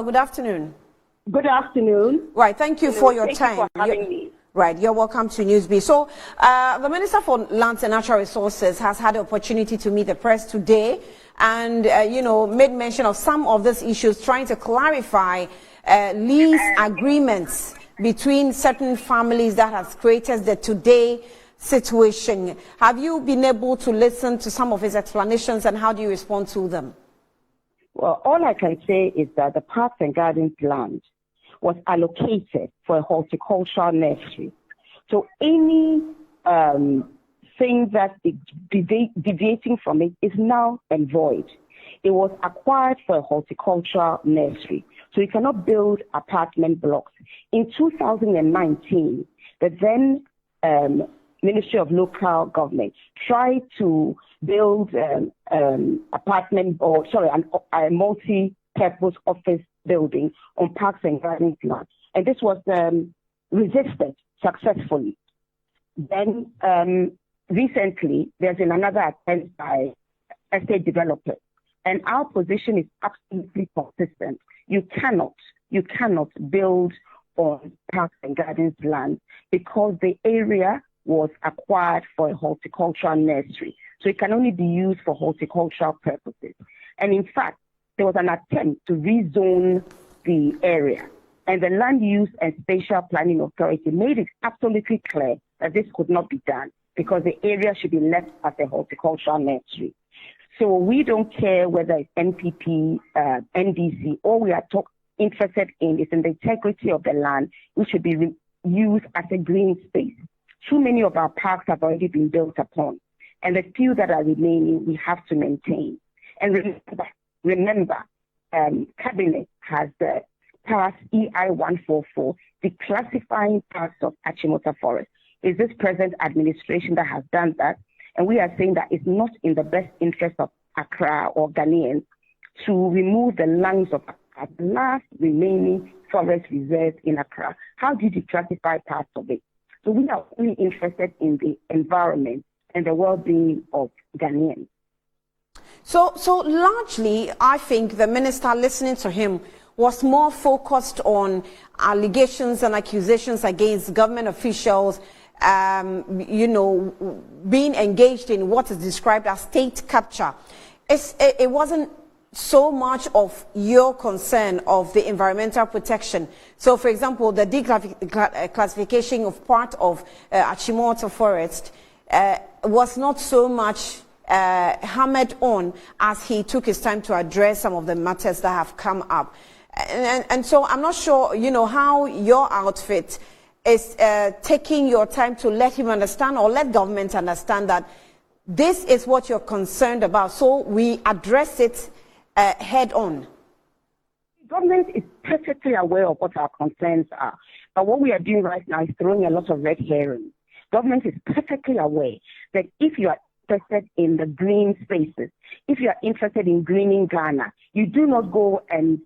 Good afternoon. Good afternoon. Right, thank you for your thank time. You for having me. Right, you're welcome to Newsbeat. So, the Minister for Lands and Natural Resources has had the opportunity to meet the press today and, made mention of some of these issues, trying to clarify lease agreements between certain families that has created the today situation. Have you been able to listen to some of his explanations, and how do you respond to them? Well, all I can say is that the Parks and Gardens land was allocated for a horticultural nursery. So any thing that is deviating from it is now and void. It was acquired for a horticultural nursery. So you cannot build apartment blocks. In 2019, the then Ministry of Local Government tried to build a multi-purpose office building on Parks and Gardens land. And this was resisted successfully. Then recently, there's been another attempt by estate developers. And our position is absolutely consistent. You cannot build on Parks and Gardens land because the area was acquired for a horticultural nursery. So it can only be used for horticultural purposes. And in fact, there was an attempt to rezone the area. And the Land Use and Spatial Planning Authority made it absolutely clear that this could not be done because the area should be left as a horticultural nursery. So we don't care whether it's NPP, NDC, all we are interested in is in the integrity of the land, which should be used as a green space. Too many of our parks have already been built upon, and the few that are remaining, we have to maintain. And remember, Cabinet has passed EI 144, declassifying parts of Achimota Forest. It's this present administration that has done that, and we are saying that it's not in the best interest of Accra or Ghanaians to remove the lungs of the last remaining forest reserve in Accra. How do you declassify parts of it? So we are really interested in the environment and the well-being of Ghanaians. So largely, I think the minister, listening to him, was more focused on allegations and accusations against government officials, being engaged in what is described as state capture. It wasn't so much of your concern of the environmental protection. So, for example, the declassification of part of Achimota Forest was not so much hammered on as he took his time to address some of the matters that have come up. And so I'm not sure, how your outfit is taking your time to let him understand or let government understand that this is what you're concerned about. So we address it head on. Government is perfectly aware of what our concerns are. But what we are doing right now is throwing a lot of red herrings. Government is perfectly aware that if you are interested in the green spaces, if you are interested in greening Ghana, you do not go and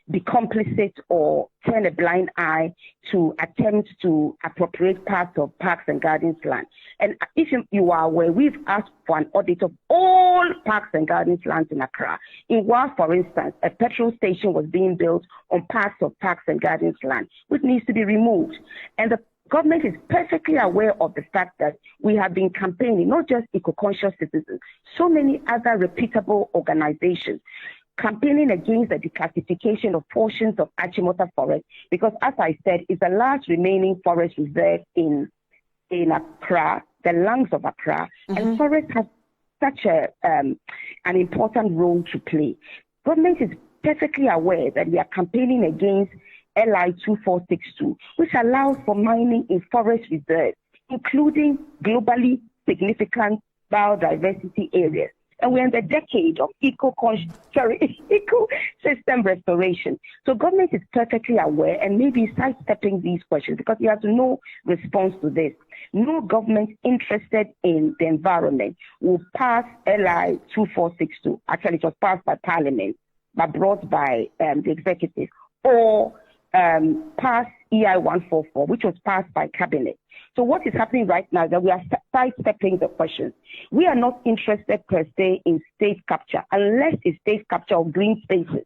be complicit or turn a blind eye to attempt to appropriate parts of Parks and Gardens land. And if you are aware, we've asked for an audit of all Parks and Gardens lands in Accra. For instance, a petrol station was being built on parts of Parks and Gardens land, which needs to be removed. And the government is perfectly aware of the fact that we have been campaigning, not just eco-conscious citizens, so many other reputable organizations campaigning against the declassification of portions of Achimota Forest, because as I said, it's the last remaining forest reserve in Accra, the lungs of Accra, and forest has such an important role to play. Government is perfectly aware that we are campaigning against LI 2462, which allows for mining in forest reserves, including globally significant biodiversity areas. And we're in the decade of ecosystem restoration. So government is perfectly aware and maybe sidestepping these questions because he has no response to this. No government interested in the environment will pass LI 2462. Actually, it was passed by Parliament, but brought by the executive, or pass EI 144, which was passed by Cabinet. So what is happening right now is that we are sidestepping the questions. We are not interested per se in state capture unless it's state capture of green spaces.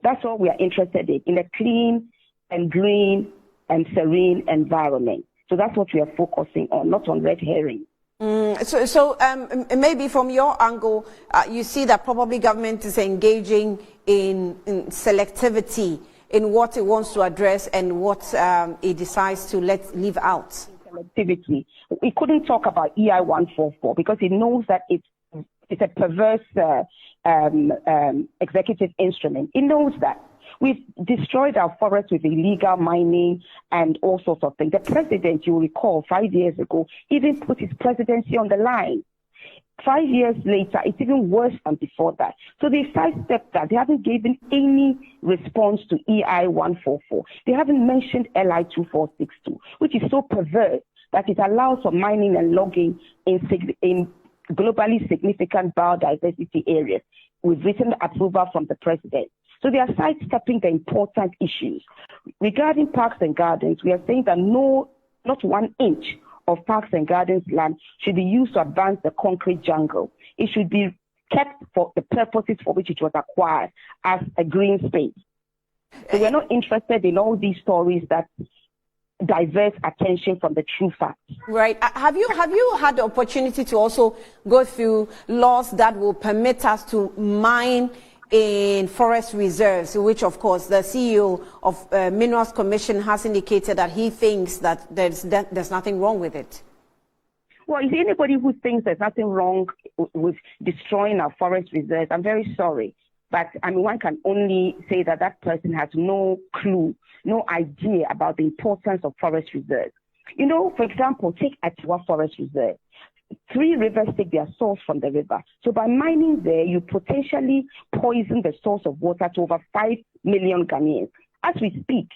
That's all we are interested in a clean and green and serene environment. So that's what we are focusing on, not on red herring. So maybe from your angle, you see that probably government is engaging in selectivity in what it wants to address and what it decides to leave out. Selectivity. We couldn't talk about EI 144 because it knows that it's a perverse executive instrument. It knows that. We've destroyed our forests with illegal mining and all sorts of things. The president, you will recall, 5 years ago, even put his presidency on the line. 5 years later, it's even worse than before that. So they sidestepped that. They haven't given any response to EI 144. They haven't mentioned LI 2462, which is so perverse that it allows for mining and logging in globally significant biodiversity areas with written approval from the president. So they are sidestepping the important issues. Regarding parks and gardens, we are saying that not 1 inch of parks and gardens land should be used to advance the concrete jungle. It should be kept for the purposes for which it was acquired as a green space. So we're not interested in all these stories that divert attention from the true facts. Right. Have you had the opportunity to also go through laws that will permit us to mine in forest reserves, which of course the CEO of Minerals Commission has indicated that he thinks that there's nothing wrong with it? Well, is anybody who thinks there's nothing wrong with destroying our forest reserves, I'm very sorry. But I mean, one can only say that that person has no clue, no idea about the importance of forest reserves. You know, for example, take Atiwa Forest Reserve. 3 rivers take their source from the river. So by mining there, you potentially poison the source of water to over 5 million Ghanaians. As we speak,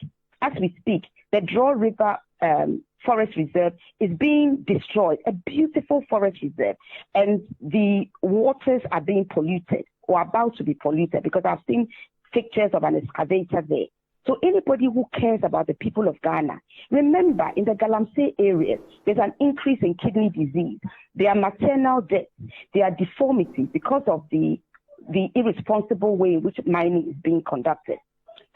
the Draw River Forest Reserve is being destroyed, a beautiful forest reserve, and the waters are being polluted or about to be polluted because I've seen pictures of an excavator there. So anybody who cares about the people of Ghana, remember in the Galamsey area, there's an increase in kidney disease. There are maternal deaths. There are deformities because of the irresponsible way in which mining is being conducted.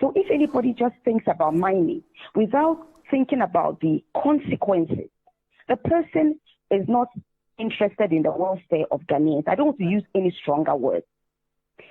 So if anybody just thinks about mining without thinking about the consequences, the person is not interested in the welfare of Ghanaians. I don't want to use any stronger words.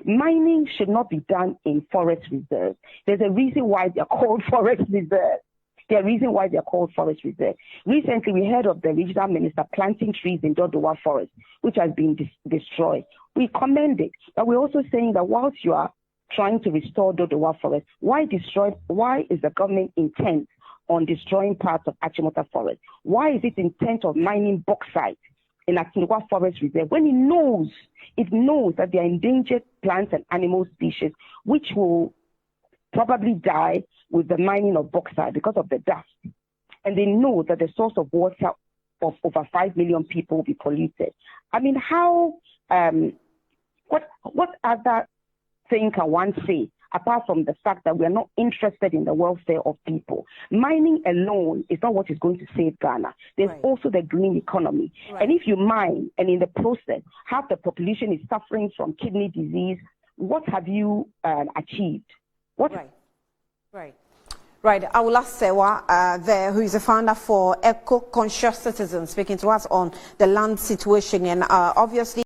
Mining should not be done in forest reserves. There's a reason why they're called forest reserves. There's a reason why they're called forest reserves. Recently, we heard of the regional minister planting trees in Dodowa Forest, which has been destroyed. We commend it, but we're also saying that whilst you are trying to restore Dodowa Forest, why is the government intent on destroying parts of Achimota Forest? Why is it intent of mining bauxite in Atiwa Forest Reserve when it knows that there are endangered plants and animal species which will probably die with the mining of bauxite because of the dust. And they know that the source of water of over 5 million people will be polluted. I mean, what other thing can one say apart from the fact that we are not interested in the welfare of people? Mining alone is not what is going to save Ghana. There's also the green economy. And if you mine and in the process, half the population is suffering from kidney disease, what have you achieved? Right. I will ask Sewa there, who is a founder for Eco-Conscious Citizens, speaking to us on the land situation. And obviously,